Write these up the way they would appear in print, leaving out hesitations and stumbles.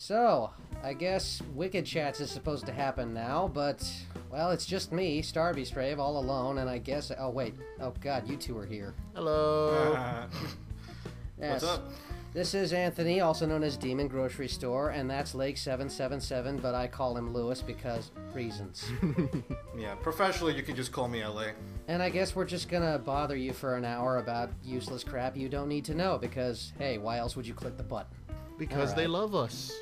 So, I guess Wicked Chats is supposed to happen now, but, well, it's just me, Starbeastrave, all alone, and I guess... Oh, wait. Oh, God, you two are here. Hello. Yes. What's up? This is Anthony, also known as Demon Grocery Store, and that's Lake777, but I call him Lewis because reasons. Yeah, professionally, you can just call me LA. And I guess we're just gonna bother you for an hour about useless crap you don't need to know, because, hey, why else would you click the button? Because All they right. love us.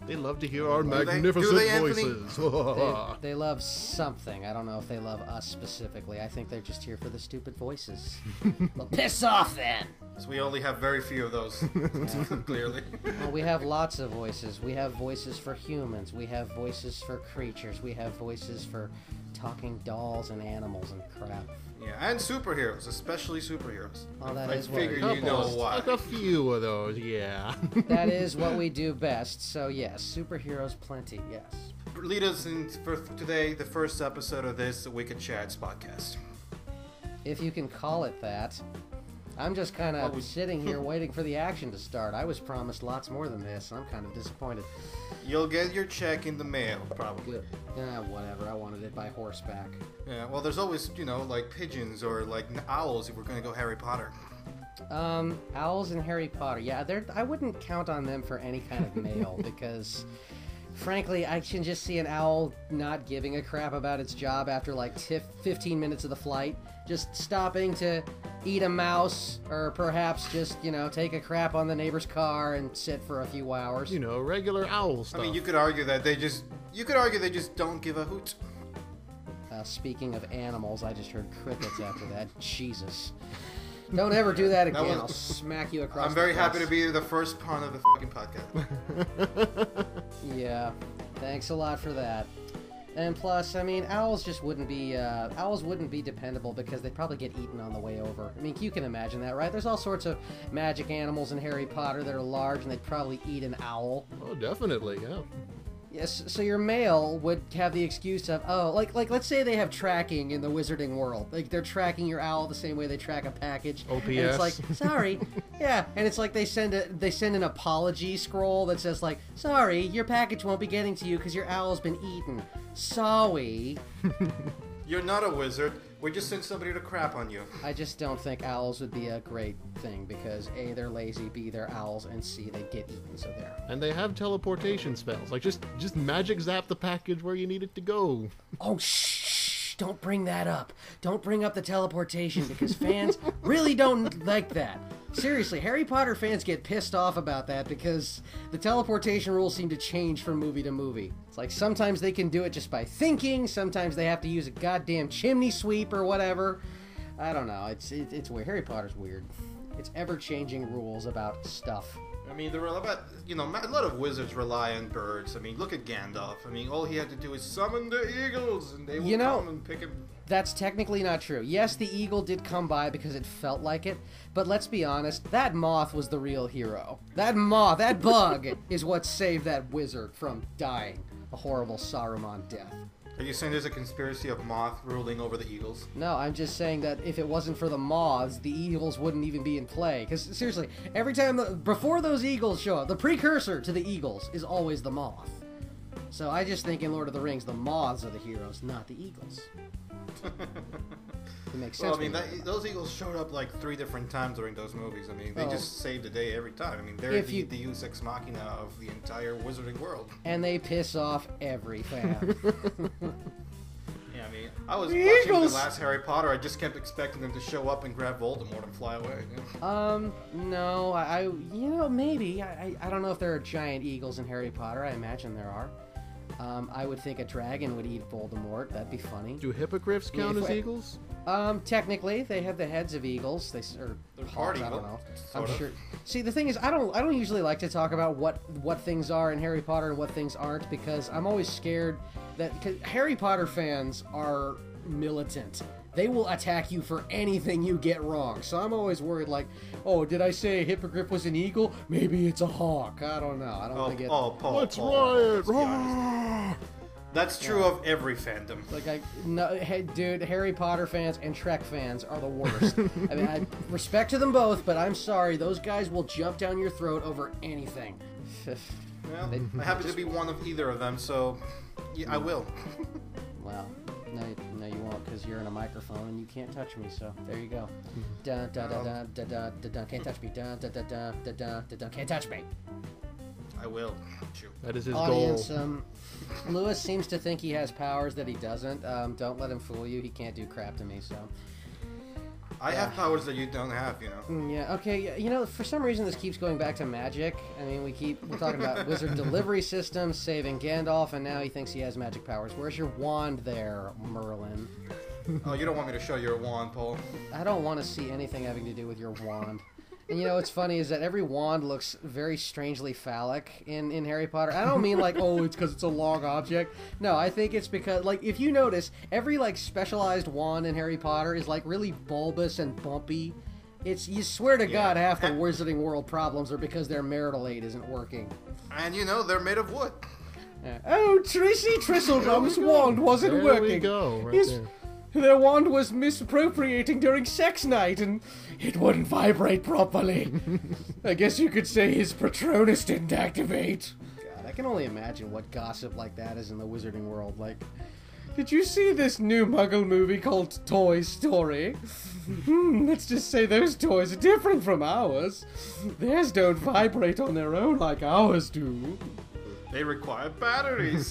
They love to hear our Do magnificent they, Anthony? voices. They love something. I don't know if they love us specifically. I think they're just here for the stupid voices. Well, piss off then! So we only have very few of those, clearly. Well, we have lots of voices. We have voices for humans. We have voices for creatures. We have voices for talking dolls and animals and crap. Yeah, and superheroes, especially superheroes. Oh, that I is what figure we you do. know why. Like a few of those, yeah. That is what we do best. So yes, superheroes plenty, yes. Lead us in for today, the first episode of this Wicked Chats podcast. If you can call it that. I'm just kind of sitting here waiting for the action to start. I was promised lots more than this, and I'm kind of disappointed. You'll get your check in the mail, probably. Good. Whatever. I wanted it by horseback. Yeah, well, there's always, like pigeons or like owls if we're gonna go Harry Potter. Owls and Harry Potter. Yeah, I wouldn't count on them for any kind of mail because, frankly, I can just see an owl not giving a crap about its job after like 15 minutes of the flight, just stopping to eat a mouse or perhaps just, take a crap on the neighbor's car and sit for a few hours. Regular owl stuff. I mean, you could argue they just don't give a hoot. Speaking of animals, I just heard crickets after that. Jesus. Don't ever do that again. I'll smack you across I'm very the happy face. to be the first pawn of the fucking podcast. Yeah, thanks a lot for that. And plus, I mean, owls wouldn't be dependable because they'd probably get eaten on the way over. I mean, you can imagine that, right? There's all sorts of magic animals in Harry Potter that are large and they'd probably eat an owl. Oh, definitely, yeah. Yes, so your mail would have the excuse of, like let's say they have tracking in the wizarding world. Like, they're tracking your owl the same way they track a package. OPS. And it's like, sorry. Yeah, and it's like they send an apology scroll that says, like, sorry, your package won't be getting to you because your owl's been eaten. Sorry. You're not a wizard. We just sent somebody to crap on you. I just don't think owls would be a great thing because A, they're lazy, B, they're owls, and C, they get eaten, so there. And they have teleportation spells. Like, just magic zap the package where you need it to go. Oh, shh! Don't bring that up. Don't bring up the teleportation because fans really don't like that. Seriously, Harry Potter fans get pissed off about that because the teleportation rules seem to change from movie to movie. It's like sometimes they can do it just by thinking, sometimes they have to use a goddamn chimney sweep or whatever. I don't know. It's weird. Harry Potter's weird. It's ever-changing rules about stuff. I mean, a lot of wizards rely on birds. I mean, look at Gandalf. I mean, all he had to do is summon the eagles, and they will come and pick him. That's technically not true. Yes, the eagle did come by because it felt like it, but let's be honest, that moth was the real hero. That bug, is what saved that wizard from dying a horrible Saruman death. Are you saying there's a conspiracy of moth ruling over the eagles? No, I'm just saying that if it wasn't for the moths, the eagles wouldn't even be in play. Because, seriously, every time, before those eagles show up, the precursor to the eagles is always the moth. So I just think in Lord of the Rings, the moths are the heroes, not the eagles. It makes sense. Well, I mean, those eagles showed up like 3 different times during those movies. I mean, they just saved the day every time. I mean, they're the deus ex machina of the entire wizarding world. And they piss off every fan. Yeah, I mean, I was watching the last Harry Potter. I just kept expecting them to show up and grab Voldemort and fly away. No, maybe. I don't know if there are giant eagles in Harry Potter. I imagine there are. I would think a dragon would eat Voldemort. That'd be funny. Do hippogriffs count as eagles? Technically, they have the heads of eagles. They're party. I don't know. I'm sure. See, the thing is, I don't usually like to talk about what things are in Harry Potter and what things aren't because I'm always scared that because Harry Potter fans are militant. They will attack you for anything you get wrong. So I'm always worried, like, oh, did I say a hippogriff was an eagle? Maybe it's a hawk. I don't know. I don't think it. Oh, Paul. Let's riot! That's true of every fandom. Hey, dude, Harry Potter fans and Trek fans are the worst. I mean, I respect to them both, but I'm sorry, those guys will jump down your throat over anything. Well, I happen to be one of either of them, so yeah, I will. Well, no, you won't, because you're in a microphone and you can't touch me. So there you go. Dun dun dun dun dun dun dun dun. Can't touch me. Dun dun dun dun dun dun dun. Can't touch me. I will. Shoot. That is his Audience, goal. Lewis seems to think he has powers that he doesn't. Don't let him fool you. He can't do crap to me. So. I have powers that you don't have, you know. Yeah, okay, you know, for some reason this keeps going back to magic. I mean, we're talking about wizard delivery systems, saving Gandalf, and now he thinks he has magic powers. Where's your wand there, Merlin? Oh, you don't want me to show your wand, Paul? I don't want to see anything having to do with your wand. And you know what's funny is that every wand looks very strangely phallic in Harry Potter. I don't mean like, oh, it's because it's a long object. No, I think it's because, like, if you notice, every, like, specialized wand in Harry Potter is, like, really bulbous and bumpy. You swear to God, half the Wizarding World problems are because their marital aid isn't working. And, you know, they're made of wood. Oh, Tracy Tristledom's wand wasn't working. There we go, right there. Their wand was misappropriating during sex night, and it wouldn't vibrate properly. I guess you could say his Patronus didn't activate. God, I can only imagine what gossip like that is in the Wizarding World. Like, did you see this new Muggle movie called Toy Story? Let's just say those toys are different from ours. Theirs don't vibrate on their own like ours do. They require batteries.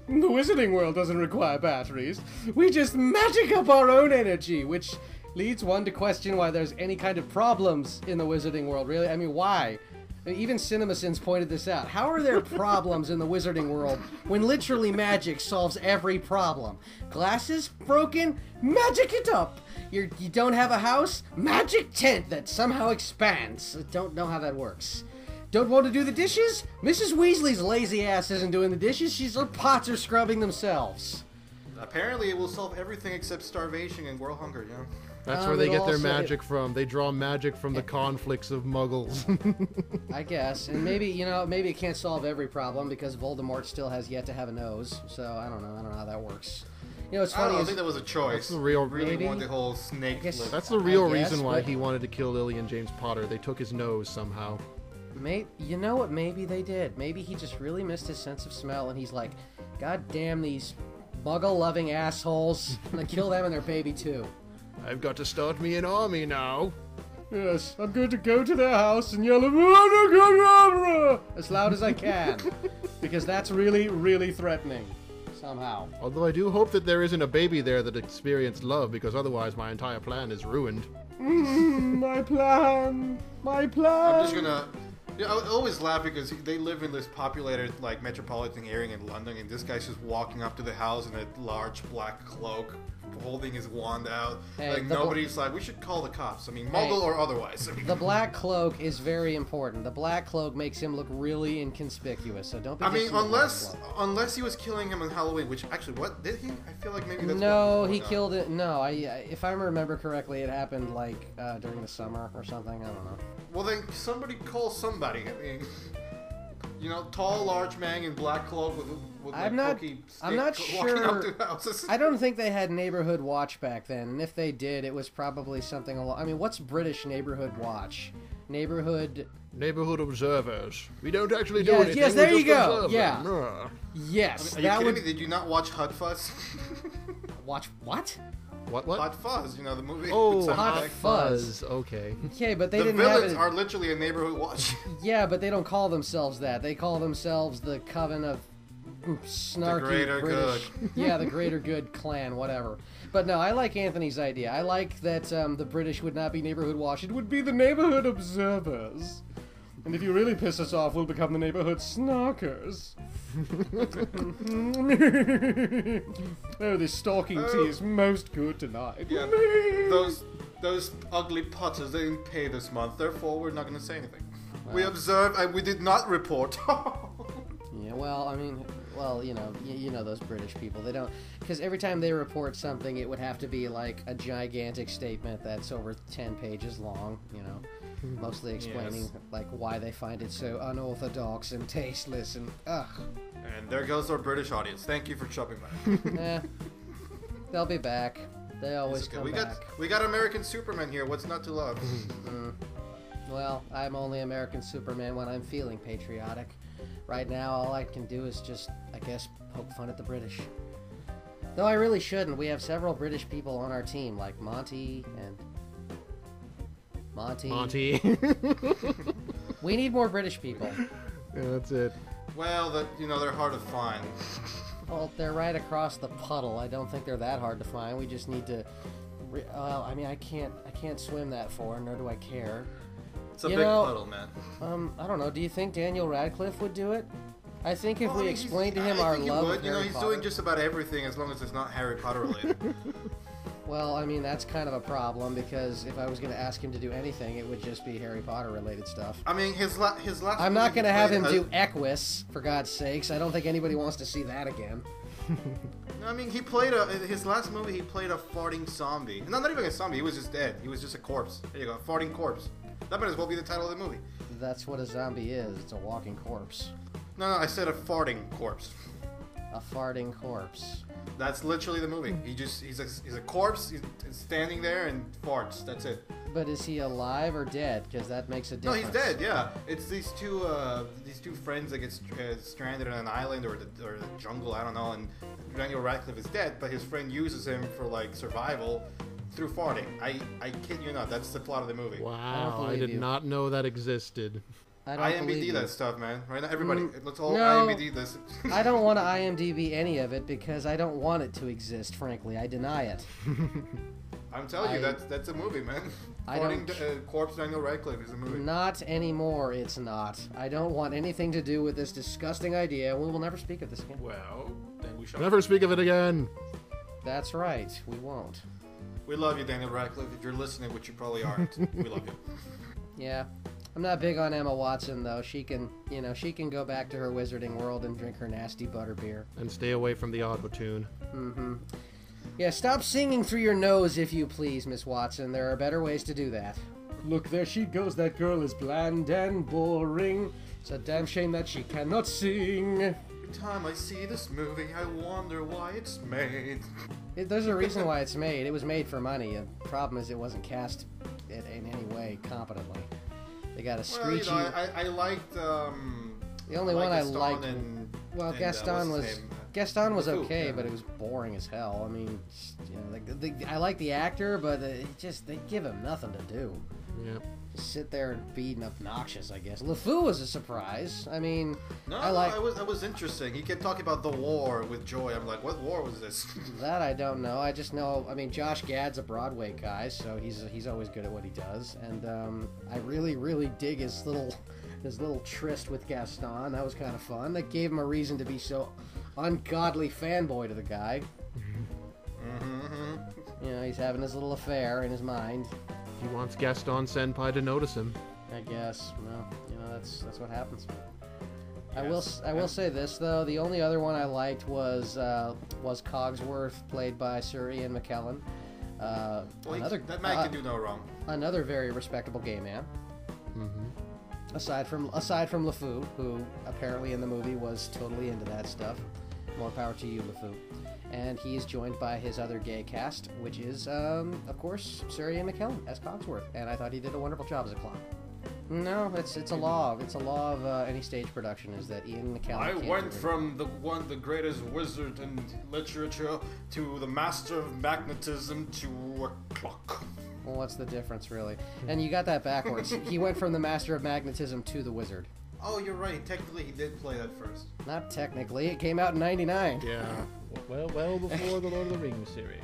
The Wizarding World doesn't require batteries. We just magic up our own energy, which leads one to question why there's any kind of problems in the Wizarding World, really. I mean, why? Even CinemaSins pointed this out. How are there problems in the Wizarding World when literally magic solves every problem? Glasses broken? Magic it up! You don't have a house? Magic tent that somehow expands. Don't know how that works. Don't want to do the dishes? Mrs. Weasley's lazy ass isn't doing the dishes. Her pots are scrubbing themselves. Apparently it will solve everything except starvation and world hunger, you know? That's where they get their magic from. They draw magic from the conflicts of muggles. I guess. And maybe, you know, maybe it can't solve every problem because Voldemort still has yet to have a nose. So I don't know how that works. You know, it's funny. I don't think that was a choice. That's the real really want the whole snake flip. That's the real reason why he wanted to kill Lily and James Potter. They took his nose somehow. You know what? Maybe they did. Maybe he just really missed his sense of smell, and he's like, God damn these Muggle-loving assholes. I'm gonna kill them and their baby too. I've got to start me an army now. Yes, I'm going to go to their house and yell "Abracadabra" as loud as I can, because that's really, really threatening. Somehow. Although I do hope that there isn't a baby there that experienced love, because otherwise my entire plan is ruined. My plan. I'm just gonna. Yeah, I always laugh because they live in this populated, like, metropolitan area in London, and this guy's just walking up to the house in a large black cloak, holding his wand out. Hey, like, nobody's like, we should call the cops. I mean, Muggle or otherwise. I mean, the black cloak is very important. The black cloak makes him look really inconspicuous, so don't be unless he was killing him on Halloween, which, actually, what? Did he? I feel like maybe that's No, he killed it. No, if I remember correctly, it happened, like, during the summer or something. I don't know. Well, then somebody call somebody. I mean, you know, tall, large man in black cloak with I'm not walking up to houses. I don't think they had neighborhood watch back then, and if they did, it was probably something along. I mean, what's British neighborhood watch? Neighborhood observers. We don't actually do anything. Yes, there you go. Observe Yeah. them. Yes. Are you kidding me? Did you not watch Hot Fuzz? Watch what? What? Hot Fuzz, you know, the movie. Oh, Hot Fuzz. Okay. Okay, but they didn't have it. The villains are literally a neighborhood watch. Yeah, but they don't call themselves that. They call themselves the Coven of Snarky the Greater British. Good. Yeah, the Greater Good Clan, whatever. But no, I like Anthony's idea. I like that the British would not be neighborhood watch. It would be the neighborhood observers. And if you really piss us off, we'll become the neighborhood snarkers. Oh, this stalking tea is most good tonight. Yeah, those ugly Potters, they didn't pay this month, therefore we're not going to say anything. Wow. We observed and we did not report. Yeah, well, I mean, you know those British people. They don't, because every time they report something, it would have to be like a gigantic statement that's over 10 pages long, you know. Mostly explaining like why they find it so unorthodox and tasteless and ugh. And there goes our British audience. Thank you for chopping back. They'll be back. They always come back. We got American Superman here. What's not to love? Well, I'm only American Superman when I'm feeling patriotic. right now all I can do is just, I guess, poke fun at the British. Though I really shouldn't. We have several British people on our team, like Monty and... Monty. We need more British people. Yeah, that's it. Well, they're hard to find. Well, they're right across the puddle. I don't think they're that hard to find. We just need to... Well, I mean, I can't swim that far, nor do I care. It's a big puddle, man. I don't know. Do you think Daniel Radcliffe would do it? I think if we explained to him our love of Harry he's Potter... doing just about everything as long as it's not Harry Potter related. Well, I mean, that's kind of a problem, because if I was going to ask him to do anything, it would just be Harry Potter related stuff. I mean, his last... I'm not going to have him do Equus, for God's sakes. I don't think anybody wants to see that again. I mean, his last movie, he played a farting zombie. No, not even a zombie, he was just dead. He was just a corpse. There you go, a farting corpse. That might as well be the title of the movie. That's what a zombie is. It's a walking corpse. No, I said a farting corpse. A farting corpse. That's literally the movie. He's a corpse. He's standing there and farts. That's it. But is he alive or dead? Because that makes a No, difference. he's dead. Yeah, it's these two friends that get stranded on an island or the jungle. I don't know. And Daniel Radcliffe is dead, but his friend uses him for like survival through farting. I kid you not. That's the plot of the movie. Wow, I did not know that existed. I don't IMDb believe that you. stuff, man. Right now, everybody, let's all No. IMDb this. I don't want to IMDb any of it because I don't want it to exist, frankly. I deny it. I'm telling you, that's a movie, man. Corpse Daniel Radcliffe is a movie. Not anymore, it's not. I don't want anything to do with this disgusting idea. We will never speak of this again. Well, then we shall. Never speak of it again. That's right, we won't. We love you, Daniel Radcliffe. If you're listening, which you probably aren't, we love you. Yeah. I'm not big on Emma Watson, though. She can go back to her wizarding world and drink her nasty butterbeer. And stay away from the auto-tune. Mm-hmm. Yeah, stop singing through your nose, if you please, Miss Watson. There are better ways to do that. Look, there she goes. That girl is bland and boring. It's a damn shame that she cannot sing. Every time I see this movie, I wonder why it's made. There's a reason why it's made. It was made for money. The problem is it wasn't cast in any way competently. They got a screechy... Well, I liked... the only one I liked... Gaston was LeFou, okay, yeah. but it was boring as hell. I mean, I like the actor, but they give him nothing to do. Yep. Just sit there and be obnoxious, I guess. LeFou was a surprise. I mean, that was interesting. He kept talking about the war with joy. I'm like, what war was this? That I don't know. I just know. I mean, Josh Gad's a Broadway guy, so he's always good at what he does. And I really, really dig his little tryst with Gaston. That was kind of fun. That gave him a reason to be so ungodly fanboy to the guy. Mm-hmm. You know, he's having his little affair in his mind. He wants Gaston Senpai to notice him. I guess. Well, you know, that's what happens. Yes. I will say this though. The only other one I liked was Cogsworth, played by Sir Ian McKellen. That man can do no wrong. Another very respectable gay man. Mm-hmm. Aside from LeFou, who apparently in the movie was totally into that stuff. More power to you, LeFou. And he is joined by his other gay cast, which is, of course, Sir Ian McKellen as Cogsworth. And I thought he did a wonderful job as a clown. No, it's a law. It's a law of any stage production is that Ian McKellen. I went from the greatest wizard in literature to the master of magnetism to a clock. Well, what's the difference, really? And you got that backwards. He went from the master of magnetism to the wizard. Oh, you're right. Technically, he did play that first. Not technically. It came out in '99. Yeah. Well before the Lord of the Rings series.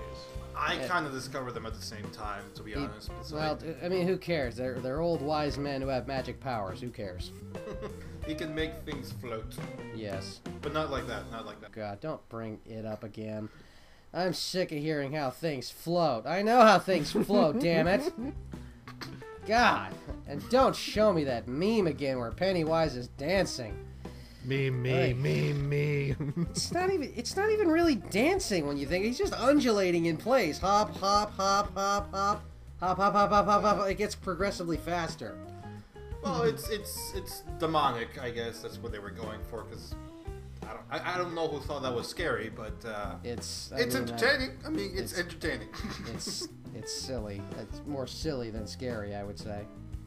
I kind of discovered them at the same time, to be honest. Well, I mean, who cares? They're old wise men who have magic powers. Who cares? He can make things float. Yes. But not like that. Not like that. God, don't bring it up again. I'm sick of hearing how things float. I know how things float, damn it. God, and don't show me that meme again where Pennywise is dancing. Me. It's not even really dancing when you think he's just undulating in place. Hop, hop, hop, hop, hop, hop, hop, hop, hop, hop, hop. It gets progressively faster. Well, it's demonic, I guess. That's what they were going for, because I don't know who thought that was scary, but it's entertaining. It's entertaining. It's silly. It's more silly than scary, I would say.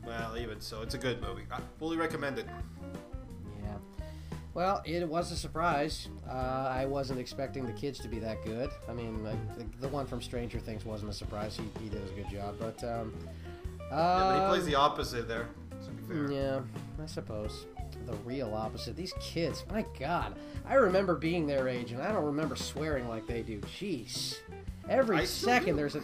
Well, even so, it's a good movie. I fully recommend it. Yeah. Well, it was a surprise. I wasn't expecting the kids to be that good. I mean, like, the one from Stranger Things wasn't a surprise. He did a good job, but Yeah, but he plays the opposite there, to be fair. yeah, I suppose. The real opposite. These kids, my God. I remember being their age, and I don't remember swearing like they do. Jeez. Every second there's an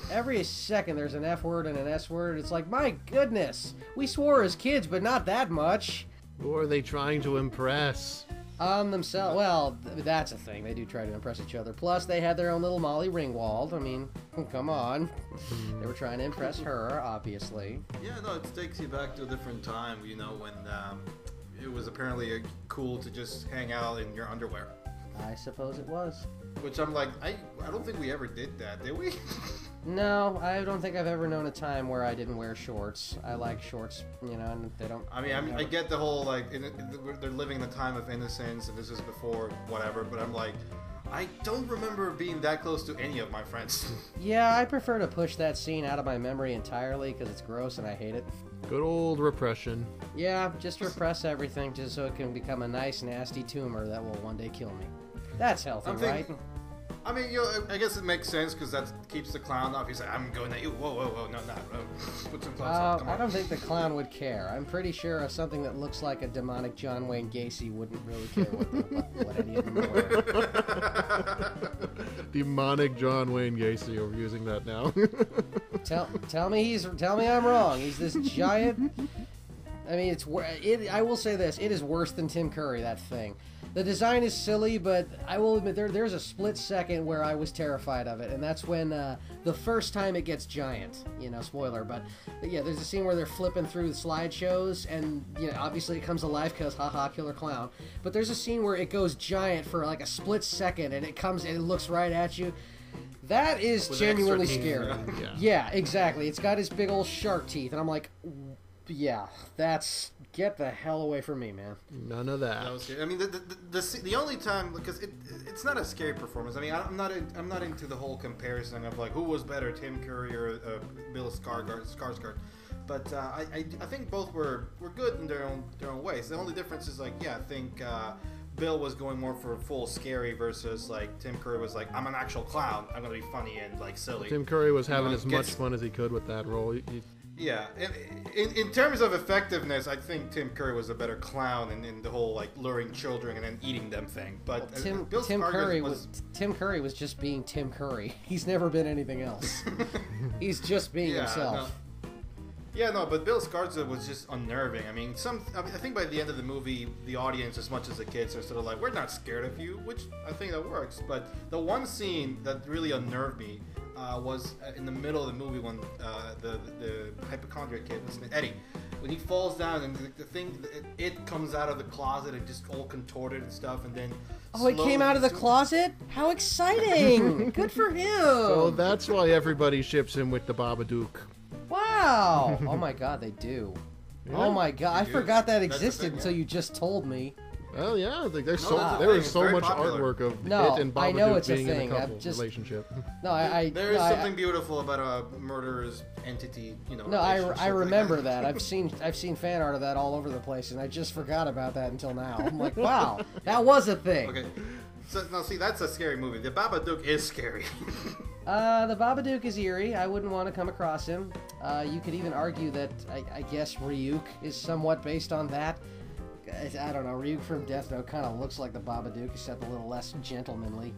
F word and an S word. It's like, my goodness. We swore as kids, but not that much. Who are they trying to impress? Themselves. Well, that's a thing. They do try to impress each other. Plus, they had their own little Molly Ringwald. I mean, come on. They were trying to impress her, obviously. Yeah, no, it takes you back to a different time, you know, when it was apparently cool to just hang out in your underwear. I suppose it was. Which I'm like, I don't think we ever did that, did we? No, I don't think I've ever known a time where I didn't wear shorts. I like shorts, you know, and they don't... I get the whole, like, they're living in the time of innocence, and this is before whatever, but I'm like, I don't remember being that close to any of my friends. Yeah, I prefer to push that scene out of my memory entirely because it's gross and I hate it. Good old repression. Yeah, just repress everything just so it can become a nice, nasty tumor that will one day kill me. That's healthy, right? I mean, you know, I guess it makes sense because that keeps the clown off. He's like, I'm going at you. Whoa, no, put some clothes on. Come on. I don't think the clown would care. I'm pretty sure something that looks like a demonic John Wayne Gacy wouldn't really care what any of them wear. Demonic John Wayne Gacy. We're using that now. Tell me I'm wrong. He's this giant. I mean, I will say this: it is worse than Tim Curry. That thing. The design is silly, but I will admit there's a split second where I was terrified of it, and that's when the first time it gets giant. You know, spoiler, but yeah, there's a scene where they're flipping through the slideshows, and you know, obviously it comes alive because haha, killer clown. But there's a scene where it goes giant for like a split second, and it comes and it looks right at you. That is genuinely scary. Yeah, exactly. It's got his big old shark teeth, and I'm like, yeah, get the hell away from me, man. None of that. I mean, the only time, because it's not a scary performance. I mean, I'm not into the whole comparison of like who was better, Tim Curry or Bill Skarsgård. But I think both were good in their own ways. The only difference is like, yeah, I think Bill was going more for full scary versus like Tim Curry was like, I'm an actual clown. I'm gonna be funny and like silly. Tim Curry was having as much fun as he could with that role. Yeah, in terms of effectiveness, I think Tim Curry was a better clown in the whole like luring children and then eating them thing. But well, Tim Curry was just being Tim Curry. He's never been anything else. He's just being himself. No, but Bill Skarsgård was just unnerving. I mean, I think by the end of the movie, the audience, as much as the kids, are sort of like, we're not scared of you, which I think that works. But the one scene that really unnerved me was in the middle of the movie when the hypochondriac kid, what's his name? Eddie, when he falls down and the thing, it comes out of the closet and just all contorted and stuff, and then it came out of the closet? How exciting! Good for him! So that's why everybody ships him with the Babadook. Wow! Oh my God, they do. Yeah. Oh my God, I forgot that existed until you just told me. Well, yeah, there is so much artwork of it and Babadook being in a couple relationship. There is something beautiful about a murderer's entity, you know. No, I remember that. I've seen fan art of that all over the place, and I just forgot about that until now. I'm like, wow, that was a thing. Okay, so now see, that's a scary movie. The Babadook is scary. The Babadook is eerie. I wouldn't want to come across him. You could even argue that I guess Ryuk is somewhat based on that. I don't know. Ryuk from Death Note kind of looks like the Babadook, except a little less gentlemanly.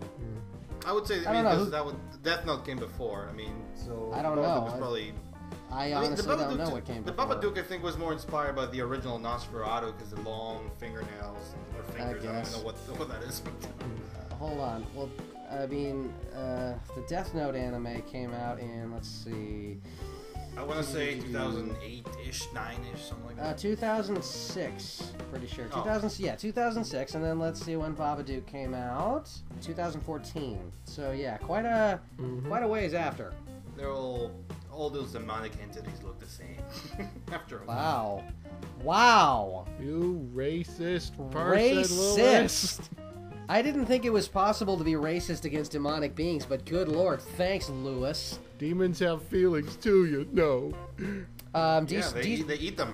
I would say that Death Note came before. I mean, so I don't know. Probably. I honestly don't know what came before. The Babadook, I think, was more inspired by the original Nosferatu because the long fingernails or fingers. I don't know what that is. Hold on. Well, I mean, the Death Note anime came out in, let's see... I want to say 2008-ish, 9-ish, something like that. 2006, pretty sure. 2006, and then let's see when Babadook came out. 2014. So yeah, quite a ways after. They're all those demonic entities look the same. After a while. Wow. You racist person, Lewis. I didn't think it was possible to be racist against demonic beings, but good lord, thanks, Lewis. Demons have feelings too, you know. Yeah, they eat them.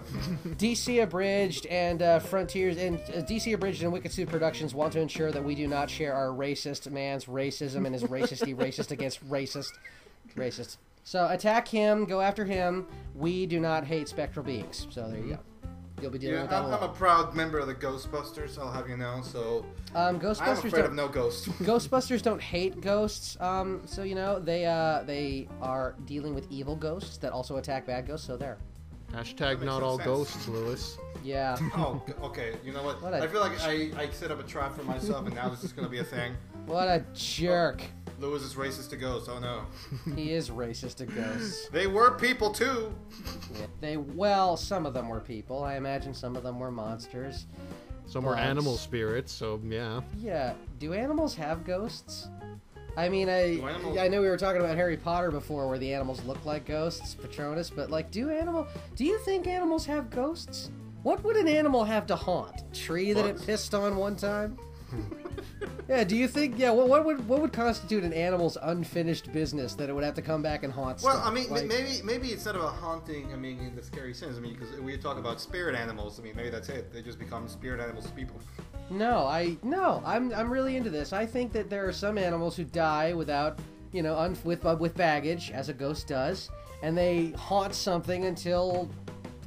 DC Abridged and Frontiers and DC Abridged and Wicked Suit Productions want to ensure that we do not share our racist man's racism and his racist against racist. So attack him, go after him. We do not hate spectral beings. So there you go. You'll be dealing with that I'm a proud member of the Ghostbusters, I'll have you know, so... Ghostbusters I'm afraid of no ghosts. Ghostbusters don't hate ghosts, so, you know, they are dealing with evil ghosts that also attack bad ghosts, so there. Hashtag not all ghosts, Lewis. Yeah. Oh, okay, you know what? I feel like I set up a trap for myself, and now this is going to be a thing. What a jerk. Lewis is racist to ghosts, oh no. He is racist to ghosts. They were people, too! Yeah. Well, some of them were people. I imagine some of them were monsters. Some were animal spirits, so yeah. Yeah. Do animals have ghosts? I mean, I know we were talking about Harry Potter before where the animals look like ghosts, Patronus, but like, do you think animals have ghosts? What would an animal have to haunt? Tree that it pissed on one time? Yeah, do you think, what would constitute an animal's unfinished business that it would have to come back and haunt stuff? Well, I mean, like, maybe instead of a haunting, I mean, in the scary sense, I mean, because we talk about spirit animals, I mean, maybe that's it. They just become spirit animals to people. No, I'm really into this. I think that there are some animals who die without, you know, with baggage, as a ghost does, and they haunt something until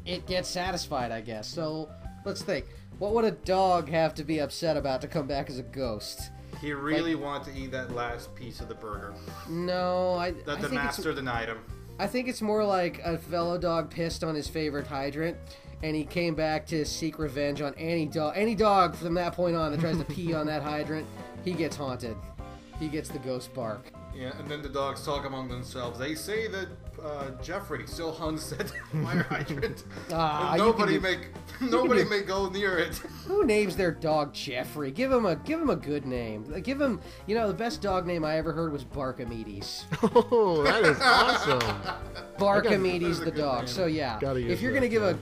it gets satisfied, I guess. So, let's think. What would a dog have to be upset about to come back as a ghost? He really wanted to eat that last piece of the burger. No, That the master denied him. I think it's more like a fellow dog pissed on his favorite hydrant, and he came back to seek revenge on any dog from that point on that tries to pee on that hydrant. He gets haunted. He gets the ghost bark. Yeah, and then the dogs talk among themselves. They say that Jeffrey still hunts that fire hydrant. Nobody may go near it. Who names their dog Jeffrey? Give him a good name. Give him, you know, the best dog name I ever heard was Barkimedes. Oh, that is awesome. Barkimedes the dog. name. So yeah, if you're gonna give a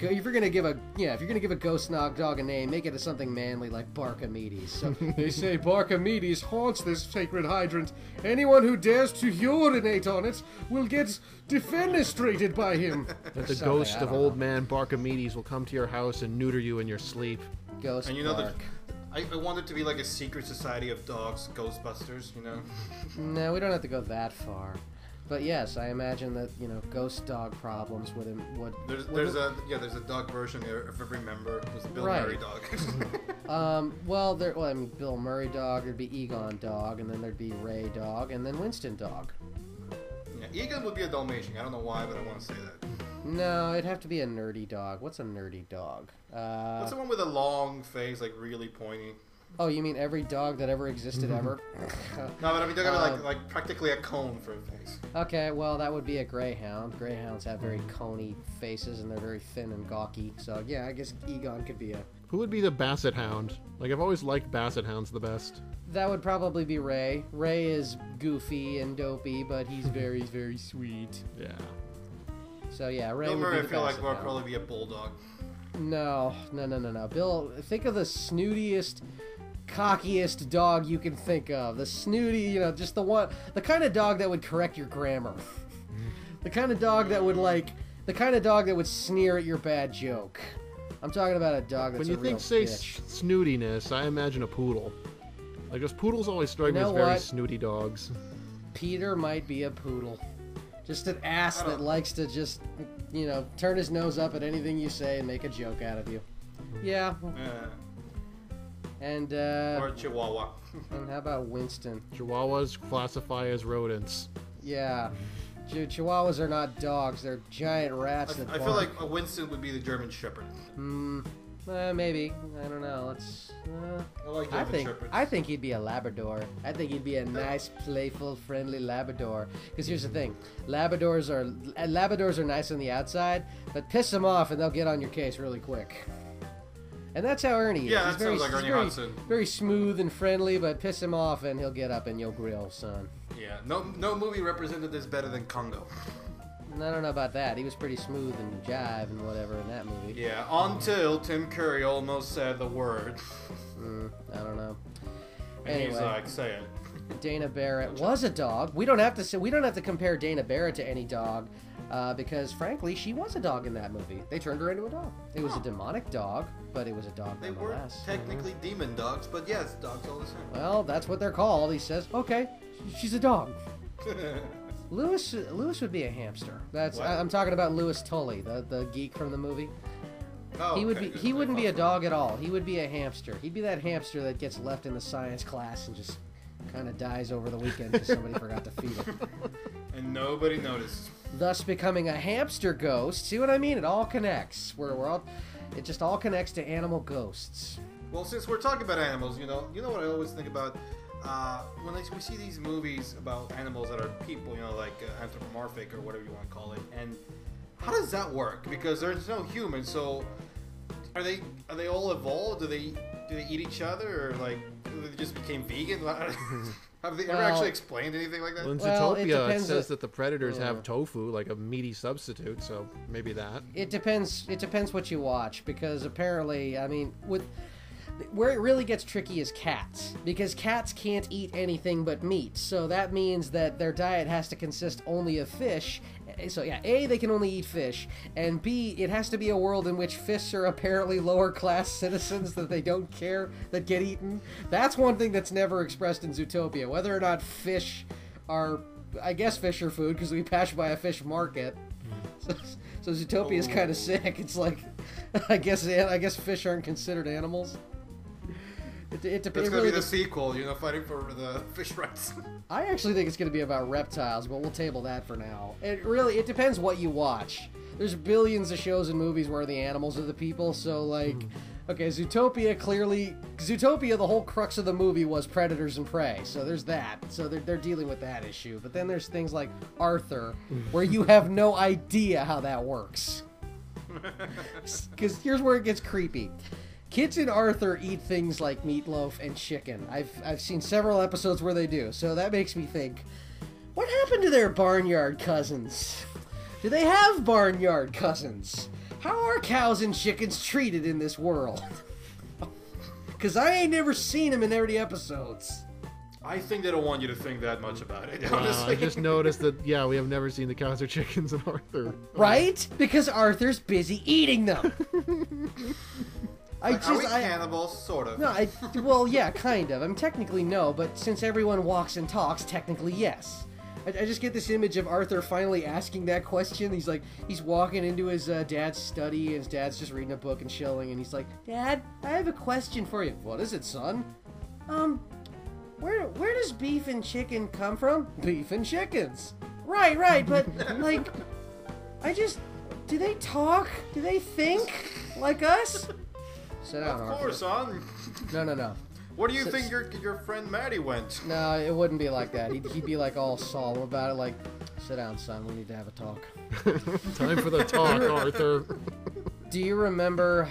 ghost dog a name, make it something manly like Barkimedes. So they say Barkimedes haunts this sacred hydrant. Anyone who dares to urinate on it will get defenestrated by him. That the ghost of old man Barkimedes will come to your house and neuter you in your sleep. Ghost And you know bark. I want it to be like a secret society of dogs, Ghostbusters, you know? No, we don't have to go that far. But yes, I imagine that, you know, ghost dog problems would There's a dog version of every member. It was the Bill Murray dog. I mean, Bill Murray dog, there'd be Egon dog, and then there'd be Ray dog, and then Winston dog. Yeah, Egon would be a Dalmatian. I don't know why, but I want to say that. No, it'd have to be a nerdy dog. What's a nerdy dog? What's the one with a long face, like really pointy? Oh, you mean every dog that ever existed ever? No, but I mean, they're gonna like practically a cone for a face. Okay, well, that would be a greyhound. Greyhounds have very coney faces, and they're very thin and gawky. So, yeah, I guess Egon could be a... Who would be the Basset Hound? Like, I've always liked Basset Hounds the best. That would probably be Ray. Ray is goofy and dopey, but he's very, very sweet. Yeah. So, yeah, Ray Bill would Murray, be the I feel like Basset will Hound. probably be a bulldog. No. Bill, think of the snootiest, cockiest dog you can think of. The snooty, you know, just the kind of dog that would correct your grammar. The kind of dog that would sneer at your bad joke. I'm talking about a dog that's When you think, say, snootiness, I imagine a poodle. Like, those poodles always strike me as very snooty dogs. Peter might be a poodle. Just an ass that likes to just, you know, turn his nose up at anything you say and make a joke out of you. Yeah. And, or Chihuahua. And how about Winston? Chihuahuas classify as rodents. Yeah. Chihuahuas are not dogs. They're giant rats that bark. I feel like a Winston would be the German Shepherd. Maybe. I don't know. I like German Shepherds. I think he'd be a Labrador. I think he'd be a nice, playful, friendly Labrador. Because here's the thing. Labradors are nice on the outside, but piss them off and they'll get on your case really quick. And that's how Ernie is. Yeah, that sounds like Ernie Hudson. Very smooth and friendly, but piss him off and he'll get up and you'll grill, son. Yeah, no movie represented this better than Congo. I don't know about that. He was pretty smooth and jive and whatever in that movie. Yeah, until Tim Curry almost said the word. I don't know. And he's like, say it. Dana Barrett was a dog. We don't have to compare Dana Barrett to any dog. Because, frankly, she was a dog in that movie. They turned her into a dog. It was a demonic dog, but it was a dog nonetheless. They were technically demon dogs, but yes, dogs all the same. Well, that's what they're called. He says, okay, she's a dog. Lewis would be a hamster. I'm talking about Louis Tully, the geek from the movie. Oh, He wouldn't be a dog at all. He would be a hamster. He'd be that hamster that gets left in the science class and just kind of dies over the weekend because somebody forgot to feed it. And nobody noticed. Thus becoming a hamster ghost. See what I mean? It all connects. It just all connects to animal ghosts. Well, since we're talking about animals, you know what I always think about when we see these movies about animals that are people, like anthropomorphic or whatever you want to call it, and how does that work? Because there's no humans, so are they all evolved? Do they eat each other, or like they just became vegan? Have they ever actually explained anything like that? Well, in Zootopia, it says that the predators have tofu, like a meaty substitute, so maybe that. It depends what you watch, because apparently, I mean, where it really gets tricky is cats, because cats can't eat anything but meat, so that means that their diet has to consist only of fish. So yeah, A, they can only eat fish, and B, it has to be a world in which fish are apparently lower class citizens that they don't care that get eaten. That's one thing that's never expressed in Zootopia, whether or not fish are, I guess fish are food, because we pass by a fish market. So Zootopia is kind of sick. It's like, I guess fish aren't considered animals. It's going to be the sequel, fighting for the fish rights. I actually think it's going to be about reptiles, but we'll table that for now. It depends what you watch. There's billions of shows and movies where the animals are the people, so okay, Zootopia, the whole crux of the movie was predators and prey, so there's that. So they're dealing with that issue. But then there's things like Arthur, where you have no idea how that works. Because here's where it gets creepy. Kids in Arthur eat things like meatloaf and chicken. I've seen several episodes where they do, so that makes me think, what happened to their barnyard cousins? Do they have barnyard cousins? How are cows and chickens treated in this world? Because I ain't never seen them in any episodes. I think they don't want you to think that much about it. I just noticed that, we have never seen the cows or chickens in Arthur. Right? Because Arthur's busy eating them. Are we cannibals? Sort of. No, well, yeah, kind of. Technically no, but since everyone walks and talks, technically yes. I just get this image of Arthur finally asking that question. He's walking into his dad's study, and his dad's just reading a book and chilling, and he's like, Dad, I have a question for you. What is it, son? Where does beef and chicken come from? Beef and chickens. Right, but, do they talk? Do they think like us? Sit down, Arthur. Of course, son. No. Where do you think your friend Maddie went? No, it wouldn't be like that. He'd be all solemn about it, like, sit down, son. We need to have a talk. Time for the talk, Arthur. Do you remember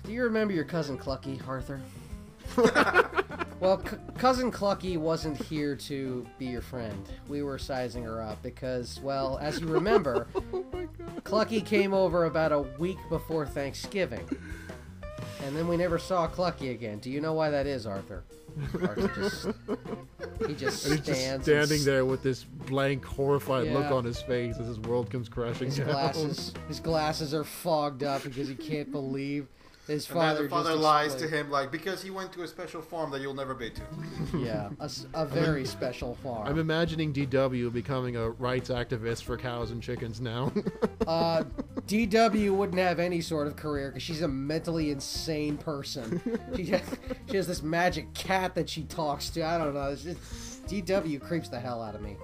your cousin Clucky, Arthur? Well, cousin Clucky wasn't here to be your friend. We were sizing her up because, well, as you remember, Clucky came over about a week before Thanksgiving. And then we never saw Clucky again. Do you know why that is, Arthur? Arthur just stands standing there with this blank, horrified look on his face as his world comes crashing down. His glasses are fogged up because he can't believe his father. And the father lies to him because he went to a special farm that you'll never be to. Yeah, a very special farm. I'm imagining DW becoming a rights activist for cows and chickens now. DW wouldn't have any sort of career because she's a mentally insane person. She has this magic cat that she talks to. I don't know. DW creeps the hell out of me.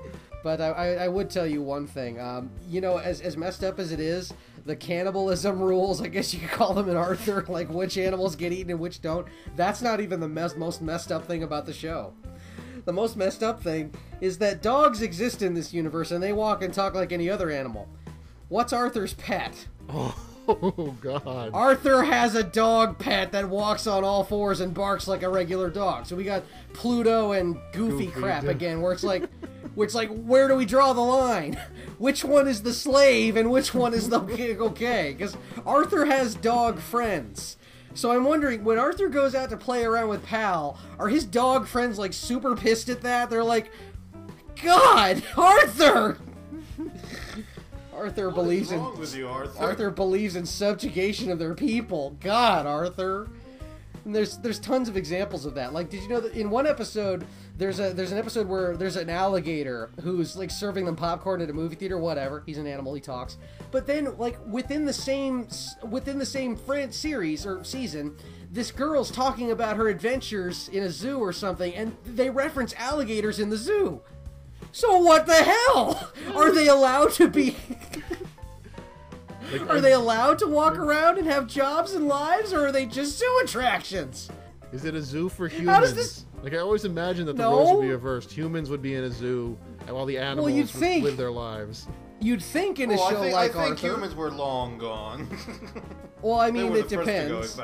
But I would tell you one thing. As messed up as it is, the cannibalism rules, I guess you could call them in Arthur, like which animals get eaten and which don't, that's not even the most messed up thing about the show. The most messed up thing is that dogs exist in this universe and they walk and talk like any other animal. What's Arthur's pet? Oh, God. Arthur has a dog pet that walks on all fours and barks like a regular dog. So we got Pluto and Goofy crap again, where it's like, where do we draw the line? Which one is the slave and which one is the okay? Because Arthur has dog friends. So I'm wondering, when Arthur goes out to play around with Pal, are his dog friends super pissed at that? They're like, God, Arthur! Arthur What believes is wrong with you, Arthur? Arthur believes in subjugation of their people. God, Arthur. And there's tons of examples of that. Like, did you know that in one episode there's an episode where there's an alligator who's like serving them popcorn at a movie theater, whatever. He's an animal, he talks. But then like within the same series or season, this girl's talking about her adventures in a zoo or something, and they reference alligators in the zoo. So what the hell? Are they allowed to be Are they allowed to walk around and have jobs and lives, or are they just zoo attractions? Is it a zoo for humans? How does this... Like, I always imagined that the roles would be reversed. Humans would be in a zoo, while the animals would live their lives. You'd think in a show like Arthur... I think humans were long gone. Well, I mean, it depends.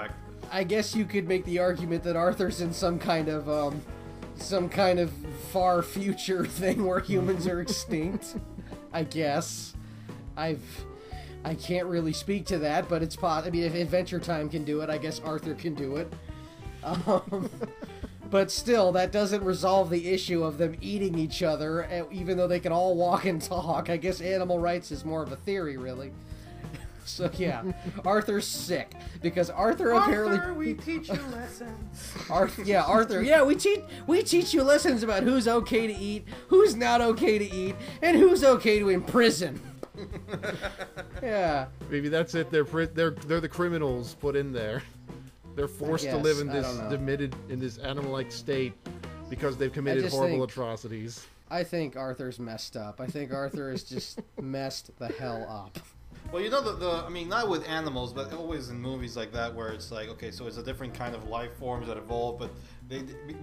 I guess you could make the argument that Arthur's in some kind of far future thing where humans are extinct. I guess. I can't really speak to that, but it's possible. I mean, if Adventure Time can do it, I guess Arthur can do it. But still, that doesn't resolve the issue of them eating each other, even though they can all walk and talk. I guess animal rights is more of a theory, really. So yeah, Arthur's sick because Arthur apparently. We teach you lessons. Arthur. Yeah, we teach you lessons about who's okay to eat, who's not okay to eat, and who's okay to imprison. Yeah. Maybe that's it. They're the criminals put in there. They're forced to live in this animal-like state because they've committed horrible atrocities. I think Arthur's messed up. I think Arthur is just messed the hell up. Well, you know, I mean, not with animals, but always in movies like that where it's like, okay, so it's a different kind of life forms that evolve, but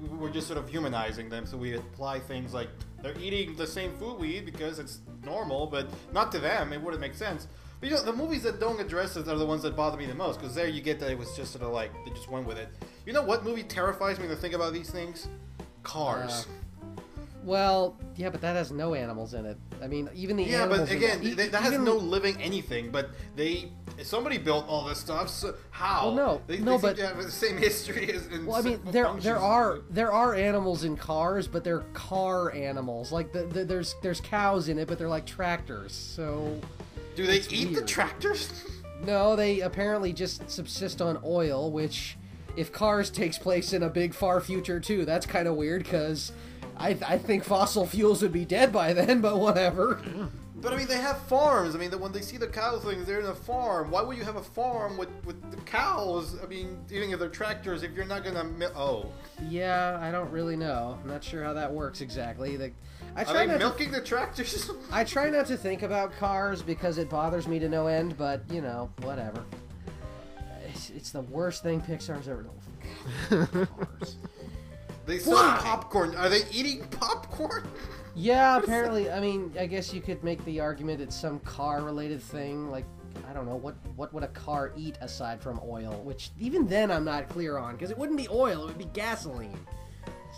we're just sort of humanizing them, so we apply things like they're eating the same food we eat because it's normal, but not to them. It wouldn't make sense. But, you know, the movies that don't address it are the ones that bother me the most, because there you get that it was just sort of like, they just went with it. You know what movie terrifies me to think about these things? Cars. Well, yeah, but that has no animals in it. I mean, even the animals... Yeah, but again, that has no living anything, but somebody built all this stuff, so how? Well, they seem to have the same history as... Well, I mean, there are animals in cars, but they're car animals. Like, there's cows in it, but they're like tractors, so... Do they eat the tractors? No, they apparently just subsist on oil, which, if Cars takes place in a big far future too, that's kind of weird, because... I think fossil fuels would be dead by then, but whatever. But I mean, they have farms. I mean, when they see the cow things, they're in a farm. Why would you have a farm with the cows? I mean, even if they're tractors, if you're not gonna Yeah, I don't really know. I'm not sure how that works exactly. Are they milking the tractors? I try not to think about Cars because it bothers me to no end, but you know, whatever. It's the worst thing Pixar's ever done. Cars. They sell popcorn. Are they eating popcorn? Yeah, apparently. I mean, I guess you could make the argument it's some car-related thing. Like, I don't know, what would a car eat aside from oil? Which, even then, I'm not clear on, because it wouldn't be oil, it would be gasoline.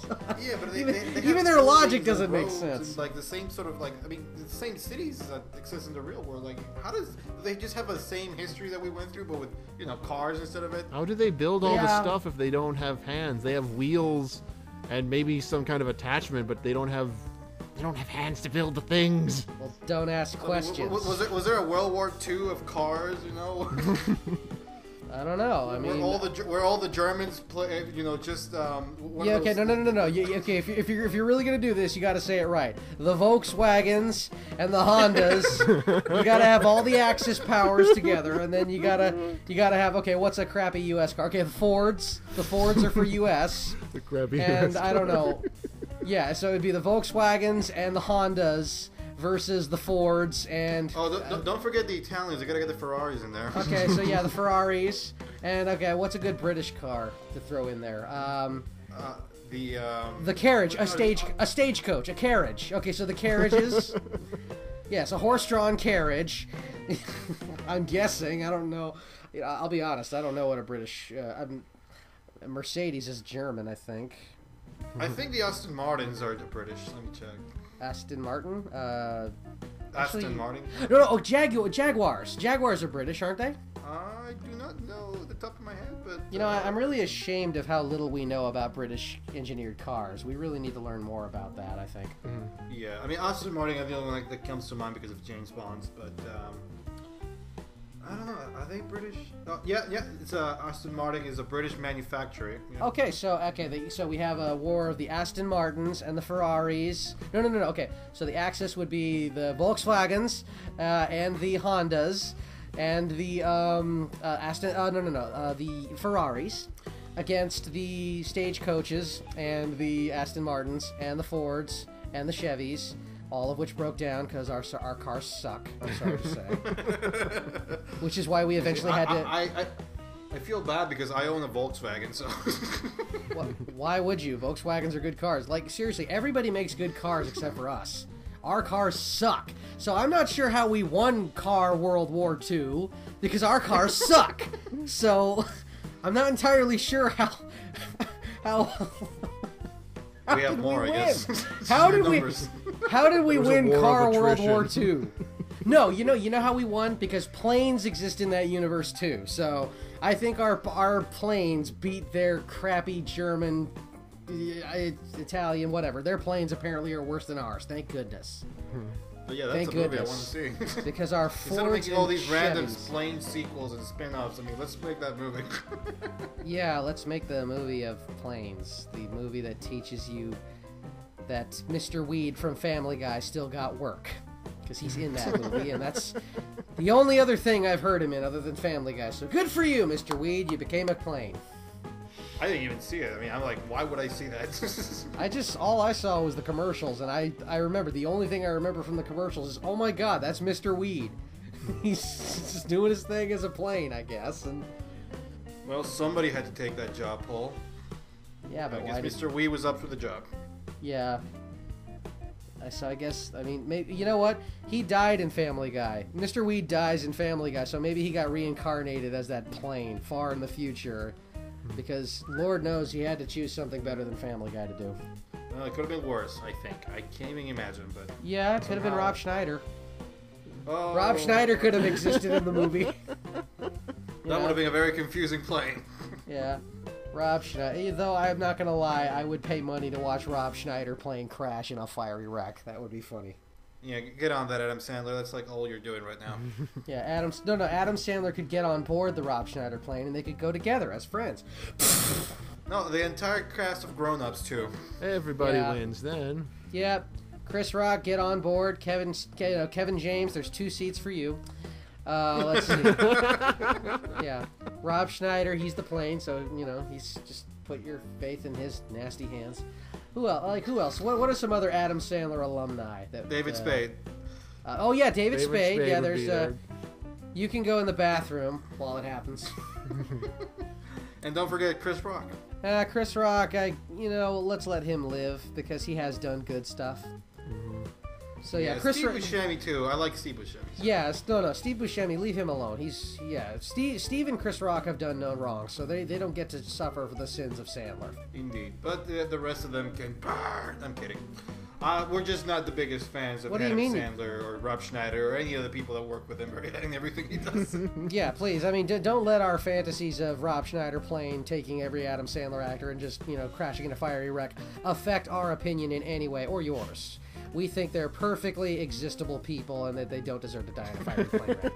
So, yeah, but even their logic doesn't make sense. And, like, the same sort of, like, I mean, the same cities that exist in the real world. Like, do they just have the same history that we went through, but with, you know, cars instead of it? How do they build all the stuff if they don't have hands? They have wheels and maybe some kind of attachment, but they don't have hands to build the things. Well, don't ask questions. Was there a World War II of cars? You know. I don't know. I mean, where all the Germans play, you know, just yeah. Okay. No. Okay. If you're really gonna do this, you got to say it right. The Volkswagens and the Hondas. You got to have all the Axis powers together, and then you gotta have. Okay, what's a crappy U.S. car? Okay, the Fords. The Fords are for U.S. The crappy and US I don't know. Yeah, so it'd be the Volkswagens and the Hondas versus the Fords and... Oh, don't forget the Italians. They gotta get the Ferraris in there. Okay, so yeah, the Ferraris. And, okay, what's a good British car to throw in there? The carriage. A stagecoach. A carriage. Okay, so the carriages... Yes, a horse-drawn carriage. I'm guessing. I don't know. I'll be honest. I don't know what a British... Mercedes is German, I think. I think the Aston Martins are the British. Let me check. Aston Martin? Aston Martin? No, Jaguars. Jaguars are British, aren't they? I do not know the top of my head, but You know, I'm really ashamed of how little we know about British engineered cars. We really need to learn more about that, I think. yeah. I mean, Aston Martin are the only one that comes to mind because of James Bond, but I don't know. Are they British? Oh, yeah. It's Aston Martin is a British manufacturer. Yeah. Okay, so we have a war of the Aston Martins and the Ferraris. No. Okay, so the axis would be the Volkswagens and the Hondas and the the Ferraris against the stagecoaches and the Aston Martins and the Fords and the Chevys. All of which broke down because our cars suck, I'm sorry to say. Which is why we eventually had to... I feel bad because I own a Volkswagen, so... Why would you? Volkswagens are good cars. Like, seriously, everybody makes good cars except for us. Our cars suck. So I'm not sure how we won Car World War II, because our cars suck. So I'm not entirely sure how... We have more, I guess. How did we win Car World War II? No, you know how we won? Because planes exist in that universe too. So I think our planes beat their crappy German, Italian, whatever. Their planes apparently are worse than ours. Thank goodness. But yeah, that's a movie I want to see. Because our instead of making all these random plane sequels and spin-offs, I mean, let's make that movie. Yeah, let's make the movie of planes. The movie that teaches you that Mr. Weed from Family Guy still got work. Because he's in that movie, and that's the only other thing I've heard him in other than Family Guy. So good for you, Mr. Weed. You became a plane. I didn't even see it. I mean, I'm like, why would I see that? All I saw was the commercials, and I remember, the only thing I remember from the commercials is, oh my god, that's Mr. Weed. He's just doing his thing as a plane, I guess, and... Well, somebody had to take that job, Paul. Yeah, but I guess Mr. Weed was up for the job. Yeah. So I guess, I mean, maybe, you know what? He died in Family Guy. Mr. Weed dies in Family Guy, so maybe he got reincarnated as that plane far in the future. Because Lord knows he had to choose something better than Family Guy to do. It could have been worse, I think. I can't even imagine, but... Yeah, it could have been Rob Schneider. Oh. Rob Schneider could have existed in the movie. That would have been a very confusing plane. Yeah. Rob Schneider. Though I'm not going to lie, I would pay money to watch Rob Schneider plane crash in a fiery wreck. That would be funny. Yeah, get on that, Adam Sandler. That's like all you're doing right now. Yeah, Adam Sandler could get on board the Rob Schneider plane and they could go together as friends. No, the entire cast of grown-ups too. Everybody wins then. Yep. Chris Rock, get on board. Kevin James, there's 2 seats for you. Let's see. Yeah. Rob Schneider, he's the plane, so, he's just put your faith in his nasty hands. Who else? What are some other Adam Sandler alumni? David Spade. Oh yeah, David Spade. Yeah, there's you can go in the bathroom while it happens. And don't forget Chris Rock. Chris Rock, let's let him live because he has done good stuff. So yeah, Chris Steve Buscemi too. I like Steve Buscemi. Yeah, no, Steve Buscemi, leave him alone. Steve and Chris Rock have done no wrong, so they don't get to suffer for the sins of Sandler. Indeed, but the rest of them can burn. I'm kidding. We're just not the biggest fans of Adam Sandler or Rob Schneider or any of the people that work with him or everything he does. Yeah, please. I mean, don't let our fantasies of Rob Schneider playing, taking every Adam Sandler actor and just, crashing in a fiery wreck affect our opinion in any way, or yours. We think they're perfectly existable people and that they don't deserve to die in a fiery plane wreck.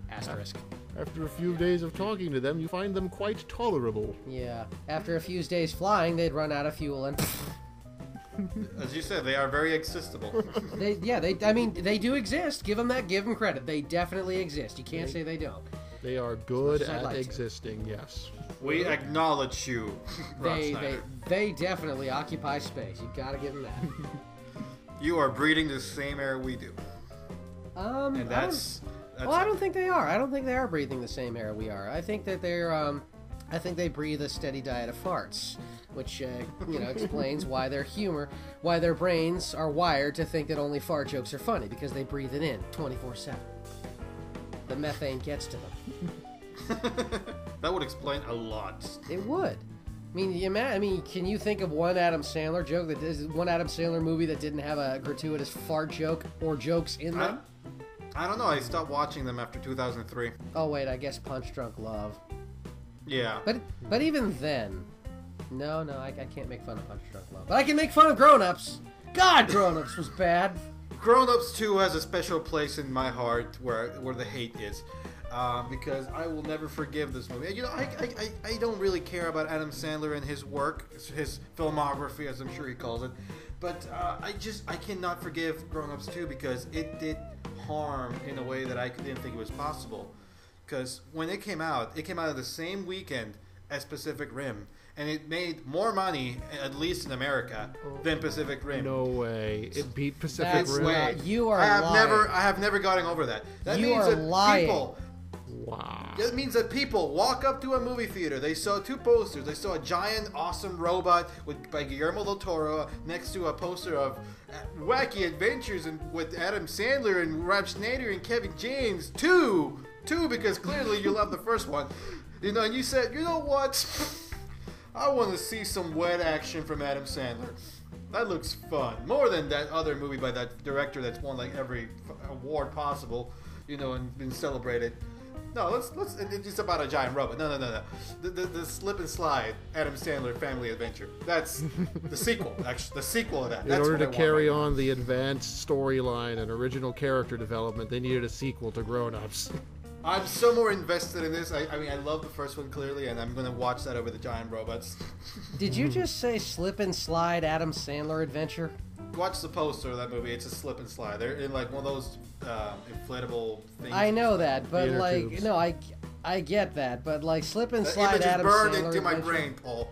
Asterisk. After a few days of talking to them, you find them quite tolerable. Yeah. After a few days flying, they'd run out of fuel and... As you said, they are very existable. They do exist. Give them credit. They definitely exist. You can't say they don't. They are good at existing, yes. We acknowledge you, Rob Schneider. They definitely occupy space. You gotta give them that. You are breathing the same air we do. And that's I don't think they are. I don't think they are breathing the same air we are. I think that I think they breathe a steady diet of farts, which explains why their brains are wired to think that only fart jokes are funny because they breathe it in 24/7. The methane gets to them. That would explain a lot. It would. I mean, can you think of one Adam Sandler movie that didn't have a gratuitous fart joke or jokes in them? I don't know. I stopped watching them after 2003. Oh wait, I guess Punch Drunk Love. Yeah. But even then, no, I can't make fun of Punch Drunk Love. But I can make fun of Grown Ups. God, Grown Ups was bad. Grown Ups 2 has a special place in my heart where the hate is. Because I will never forgive this movie. You know, I don't really care about Adam Sandler and his work, his filmography, as I'm sure he calls it. But I cannot forgive Grown Ups 2 because it did harm in a way that I didn't think it was possible. Because when it came out of the same weekend as Pacific Rim. And it made more money, at least in America, than Pacific Rim. No way. It beat Pacific Rim. Way. You are lying. I have never gotten over that. That you means are that lying. People... Wow. That means that people walk up to a movie theater. They saw two posters. They saw a giant, awesome robot by Guillermo del Toro next to a poster of wacky adventures with Adam Sandler and Rob Schneider and Kevin James. Two, because clearly you love the first one. You know, and you said, you know what? I want to see some wet action from Adam Sandler. That looks fun. More than that other movie by that director that's won like every award possible, you know, and been celebrated. No, let's. It's about a giant robot. No. The slip and slide Adam Sandler family adventure. That's the sequel. Actually, the sequel of that. In order to carry on the advanced storyline and original character development, they needed a sequel to Grown Ups. I'm so more invested in this. I mean, I love the first one clearly, and I'm going to watch that over the giant robots. Did you just say slip and slide Adam Sandler adventure? Watch the poster of that movie. It's a slip and slide. They're in like one of those inflatable things. I know that, but Theater like, tubes. no, I get that, but like slip and The slide image is Adam burned Sandler into my adventure, brain, Paul.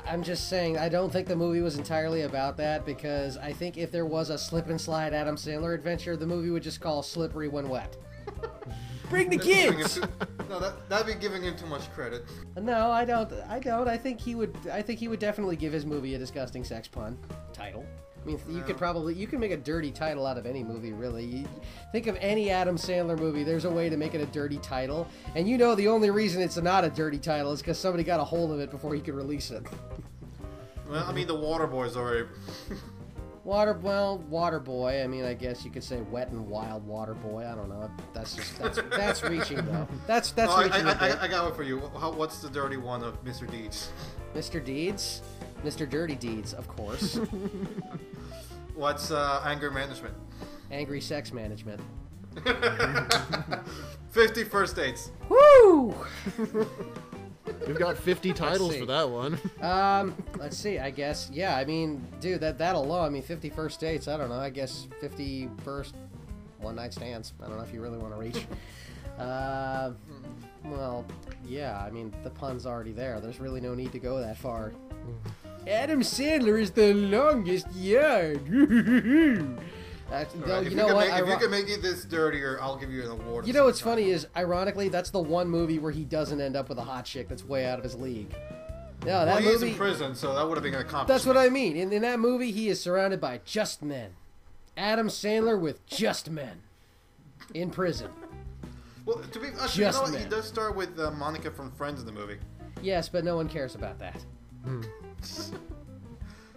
I'm just saying, I don't think the movie was entirely about that, because I think if there was a slip and slide Adam Sandler adventure, the movie would just call Slippery When Wet. Bring the kids. That'd be giving him too much credit. No, I don't. I think he would definitely give his movie a disgusting sex pun title. I mean, you can make a dirty title out of any movie, really. You think of any Adam Sandler movie, there's a way to make it a dirty title. And you know the only reason it's not a dirty title is because somebody got a hold of it before he could release it. Well, I mean, the Waterboy's already... Waterboy. I mean, I guess you could say Wet and Wild Waterboy. I don't know. That's reaching though. That's reaching. I got one for you. What's the dirty one of Mr. Deeds? Mr. Deeds? Mr. Dirty Deeds, of course. What's anger management? Angry sex management. 50 First Dates. Woo! We've got 50 titles for that one. Let's see. I guess, yeah. I mean, dude, that alone. I mean, 50 First Dates. I don't know. I guess 50 first one night stands. I don't know if you really want to reach. Well, yeah. I mean, the pun's already there. There's really no need to go that far. Adam Sandler is the longest yard. Right, you know what? If you can make it this dirtier, I'll give you an award. You know what's funny is, ironically, that's the one movie where he doesn't end up with a hot chick that's way out of his league. No, that he's movie, in prison, so that would have been an accomplishment. That's what I mean. In that movie, he is surrounded by just men. Adam Sandler with just men in prison. Well, to be actually, you know what? He does start with Monica from Friends in the movie. Yes, but no one cares about that.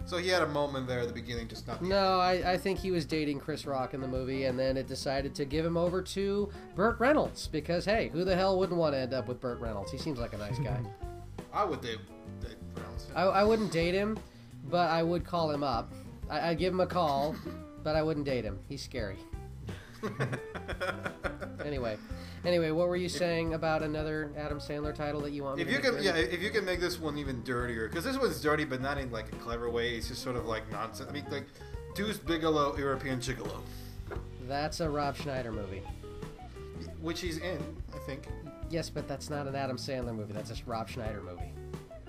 So he had a moment there at the beginning, just not. No, I think he was dating Chris Rock in the movie, and then it decided to give him over to Burt Reynolds because, hey, who the hell wouldn't want to end up with Burt Reynolds? He seems like a nice guy. I would date Reynolds. I wouldn't date him, but I would call him up. I'd give him a call, but I wouldn't date him. He's scary. Anyway, what were you saying about another Adam Sandler title that you want me to make? If you can make this one even dirtier, because this one's dirty, but not in like a clever way. It's just sort of like nonsense. I mean, like Deuce Bigalow, European Gigolo. That's a Rob Schneider movie, which he's in, I think. Yes, but that's not an Adam Sandler movie. That's a Rob Schneider movie.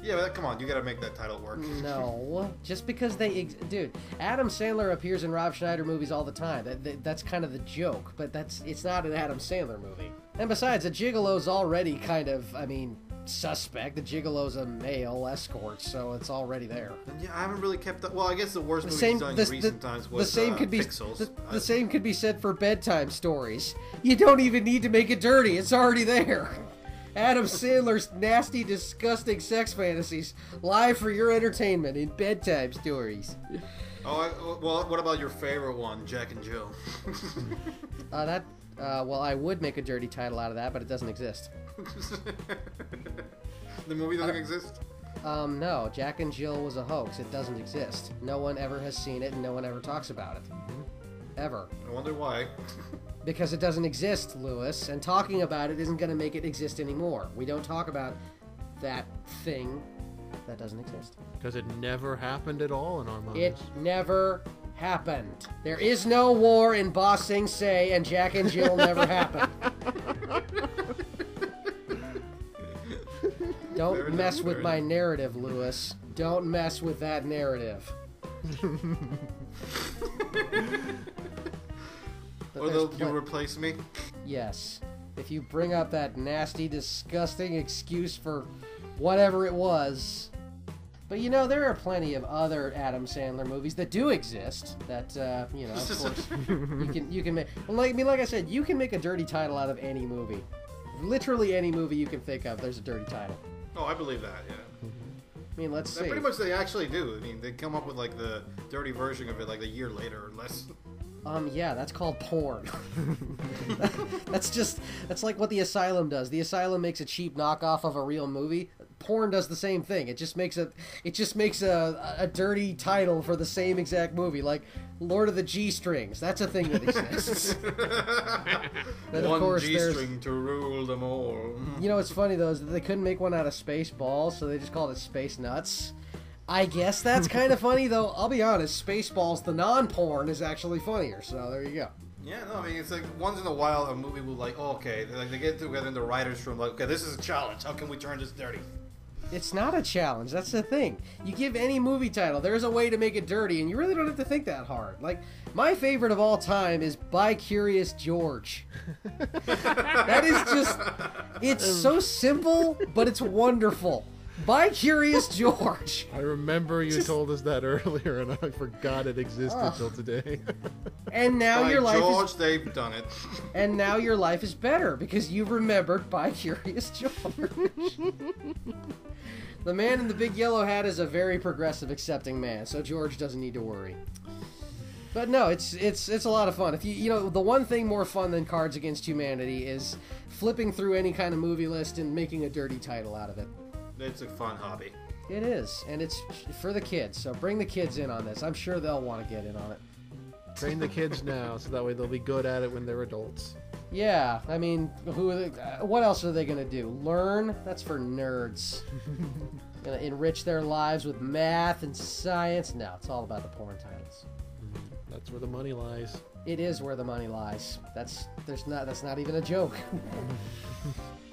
Yeah, but come on, you gotta make that title work. No, just because dude, Adam Sandler appears in Rob Schneider movies all the time. That's kind of the joke, but it's not an Adam Sandler movie. And besides, a gigolo's already kind of, I mean, suspect. The gigolo's a male escort, so it's already there. Yeah, I haven't really kept up. Well, I guess the worst movie he's done in recent times was Pixels. The same could be said for bedtime stories. You don't even need to make it dirty. It's already there. Adam Sandler's nasty, disgusting sex fantasies live for your entertainment in bedtime stories. Well, what about your favorite one, Jack and Jill? Well, I would make a dirty title out of that, but it doesn't exist. The movie doesn't exist? No. Jack and Jill was a hoax. It doesn't exist. No one ever has seen it, and no one ever talks about it. Ever. I wonder why. Because it doesn't exist, Lewis, and talking about it isn't going to make it exist anymore. We don't talk about that thing that doesn't exist. Because it never happened at all in our minds. It never happened. There is no war in Ba Sing Se, and Jack and Jill never happened. Don't mess with my narrative, Lewis. Don't mess with that narrative. Or you'll replace me? Yes. If you bring up that nasty, disgusting excuse for whatever it was. But you know, there are plenty of other Adam Sandler movies that do exist. That you know, of course, you can make. Well, like I said, you can make a dirty title out of any movie. Literally any movie you can think of, there's a dirty title. Oh, I believe that. Yeah. I mean, let's see. Pretty much, they actually do. I mean, they come up with like the dirty version of it like a year later or less. Yeah, that's called porn. That's like what The Asylum does. The Asylum makes a cheap knockoff of a real movie. Porn does the same thing. It just makes a dirty title for the same exact movie, like Lord of the G-Strings. That's a thing that exists. Then, of course, G-string to rule them all. You know what's funny though is that they couldn't make one out of space balls, so they just called it Space Nuts. I guess that's kind of funny, though. I'll be honest, Spaceballs, the non-porn, is actually funnier, so there you go. Yeah, no, I mean, it's like once in a while a movie will like, oh, okay, like they get together in the writer's room, like, okay, this is a challenge. How can we turn this dirty? It's not a challenge. That's the thing. You give any movie title, there's a way to make it dirty, and you really don't have to think that hard. Like, my favorite of all time is By Curious George. That is just, it's so simple, but it's wonderful. By Curious George. I remember you told us that earlier, and I forgot it existed till today. And now By your life George, is... they've done it. And now your life is better, because you remembered By Curious George. The man in the big yellow hat is a very progressive, accepting man, so George doesn't need to worry. But no, it's a lot of fun. If you know, the one thing more fun than Cards Against Humanity is flipping through any kind of movie list and making a dirty title out of it. It's a fun hobby. It is, and it's for the kids, so bring the kids in on this. I'm sure they'll want to get in on it. Train the kids now, so that way they'll be good at it when they're adults. Yeah, I mean, what else are they going to do? Learn? That's for nerds. Going to enrich their lives with math and science? No, it's all about the porn titles. That's where the money lies. It is where the money lies. That's not even a joke.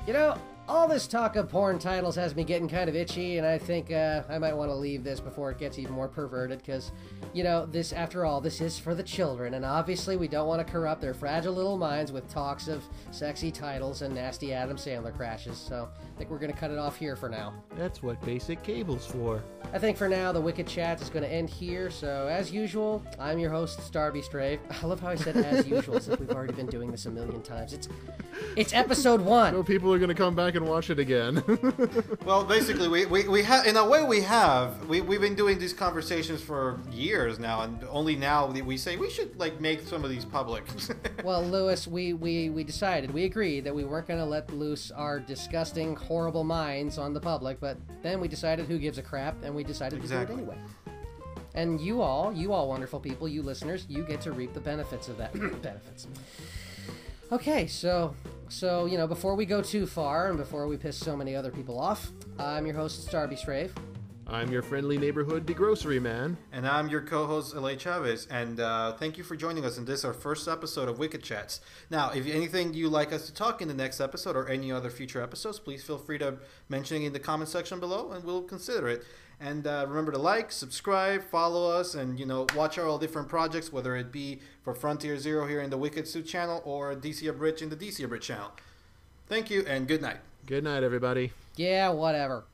You know, all this talk of porn titles has me getting kind of itchy, and I think I might want to leave this before it gets even more perverted, because, you know, this, after all, this is for the children, and obviously we don't want to corrupt their fragile little minds with talks of sexy titles and nasty Adam Sandler crashes, so I think we're going to cut it off here for now. That's what basic cable's for. I think for now, the Wicked Chat is going to end here, so as usual, I'm your host, Starby Strafe. I love how I said as usual, since we've already been doing this a million times. It's episode 1. No, people are going to come back and watch it again. Well, basically, we have, in a way, we've been doing these conversations for years now, and only now we say we should like make some of these public. Well, Lewis, we agreed that we weren't going to let loose our disgusting, horrible minds on the public, but then we decided who gives a crap, and we decided to do it anyway. And you all wonderful people, you listeners, you get to reap the benefits of that. Benefits. Okay, so, you know, before we go too far and before we piss so many other people off, I'm your host, Starby Strafe. I'm your friendly neighborhood degrocery man. And I'm your co-host, L.A. Chavez. And thank you for joining us in this, our first episode of Wicked Chats. Now, if anything you'd like us to talk in the next episode or any other future episodes, please feel free to mention it in the comment section below, and we'll consider it. And remember to like, subscribe, follow us, and, you know, watch our all different projects, whether it be for Frontier Zero here in the Wicked Suit channel or DC Abridged in the DC Abridged channel. Thank you, and good night. Good night, everybody. Yeah, whatever.